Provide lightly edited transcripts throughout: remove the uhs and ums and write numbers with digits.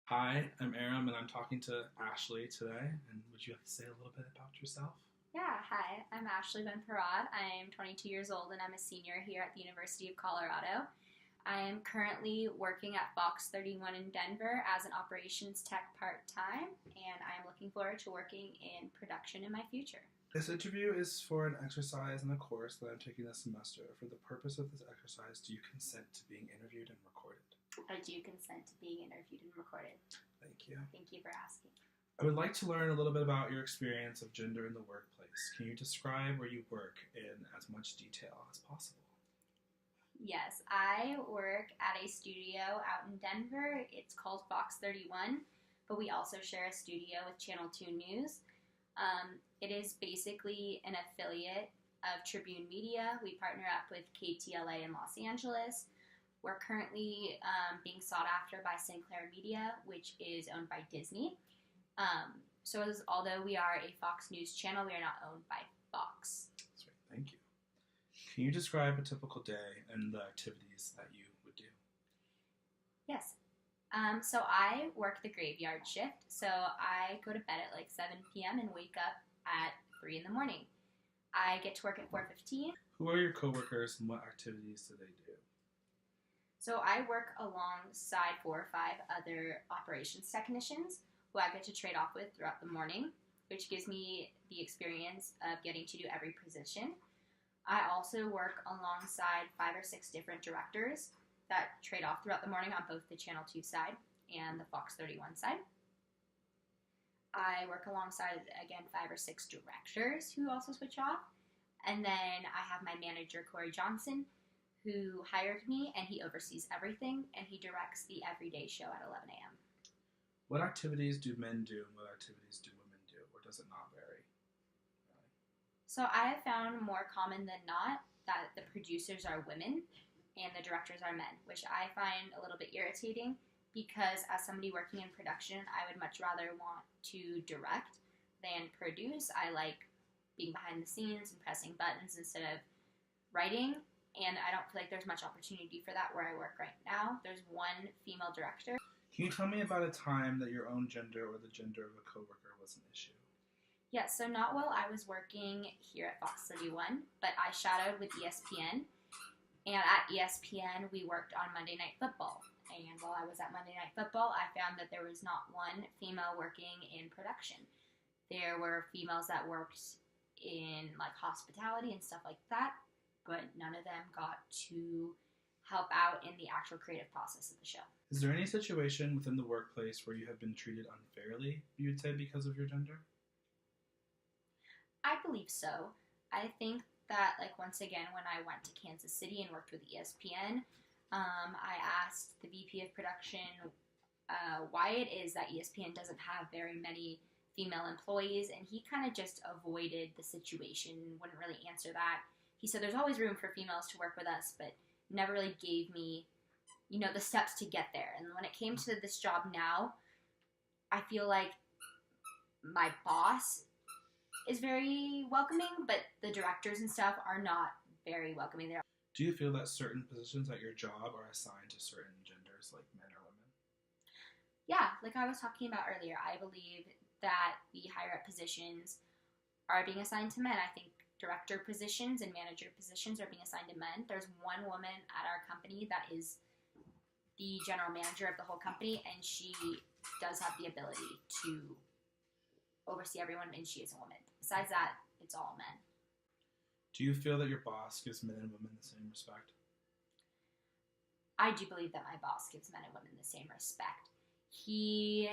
Hi, I'm Aram, and I'm talking to Ashley today. And would you like to say a little bit about yourself? Yeah, hi, I'm Ashley Ben Parad. I'm 22 years old and I'm a senior here at the University of Colorado. I am currently working at Fox 31 in Denver as an operations tech part time, and I am looking forward to working in production in my future. This interview is for an exercise in a course that I'm taking this semester. For the purpose of this exercise, do you consent to being interviewed and recorded? I do consent to being interviewed and recorded. Thank you. Thank you for asking. I would like to learn a little bit about your experience of gender in the workplace. Can you describe where you work in as much detail as possible? Yes, I work at a studio out in Denver. It's called Fox 31, but we also share a studio with Channel 2 News. It is basically an affiliate of Tribune Media. We partner up with KTLA in Los Angeles. We're currently being sought after by Sinclair Media, which is owned by Disney. Although we are a Fox News channel, we are not owned by Fox. That's right. Thank you. Can you describe a typical day and the activities that you would do? Yes. So I work the graveyard shift. So I go to bed at like 7 p.m. and wake up at 3 in the morning. I get to work at 4:15. Who are your coworkers and what activities do they do? So I work alongside 4 or 5 other operations technicians who I get to trade off with throughout the morning, which gives me the experience of getting to do every position. I also work alongside 5 or 6 different directors that trade off throughout the morning on both the Channel 2 side and the Fox 31 side. I work alongside, again, 5 or 6 directors who also switch off. And then I have my manager, Corey Johnson, who hired me, and he oversees everything, and he directs the Everyday Show at 11 a.m. What activities do men do and what activities do women do, or does it not vary? So I have found more common than not that the producers are women and the directors are men, which I find a little bit irritating because as somebody working in production, I would much rather want to direct than produce. I like being behind the scenes and pressing buttons instead of writing, and I don't feel like there's much opportunity for that where I work right now. There's one female director. Can you tell me about a time that your own gender or the gender of a coworker was an issue? Yes, so not while I was working here at Fox 31, but I shadowed with ESPN, and at ESPN we worked on Monday Night Football. And while I was at Monday Night Football, I found that there was not one female working in production. There were females that worked in like hospitality and stuff like that, but none of them got to help out in the actual creative process of the show. Is there any situation within the workplace where you have been treated unfairly, you would say, because of your gender? I believe so. I think that, like, once again, when I went to Kansas City and worked with ESPN, I asked the VP of production why it is that ESPN doesn't have very many female employees, and he kind of just avoided the situation, wouldn't really answer that. He said there's always room for females to work with us, but never really gave me, the steps to get there. And when it came to this job now, I feel like my boss is very welcoming, but the directors and stuff are not very welcoming. Do you feel that certain positions at your job are assigned to certain genders, like men or women? Yeah, like I was talking about earlier, I believe that the higher up positions are being assigned to men. I think director positions and manager positions are being assigned to men. There's one woman at our company that is the general manager of the whole company, and she does have the ability to oversee everyone, and she is a woman. Besides that, it's all men. Do you feel that your boss gives men and women the same respect? I do believe that my boss gives men and women the same respect. He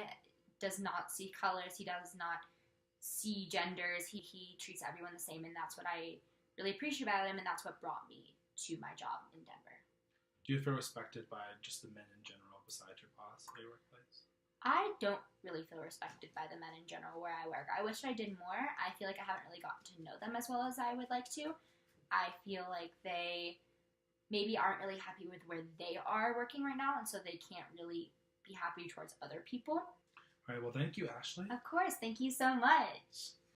does not see colors. He does not see genders. He treats everyone the same, and that's what I really appreciate about him, and that's what brought me to my job in Denver. Do you feel respected by just the men in general besides your boss at your workplace? I don't really feel respected by the men in general where I work. I wish I did more. I feel like I haven't really gotten to know them as well as I would like to. I feel like they maybe aren't really happy with where they are working right now, and so they can't really be happy towards other people. All right, well, thank you, Ashley. Of course, thank you so much.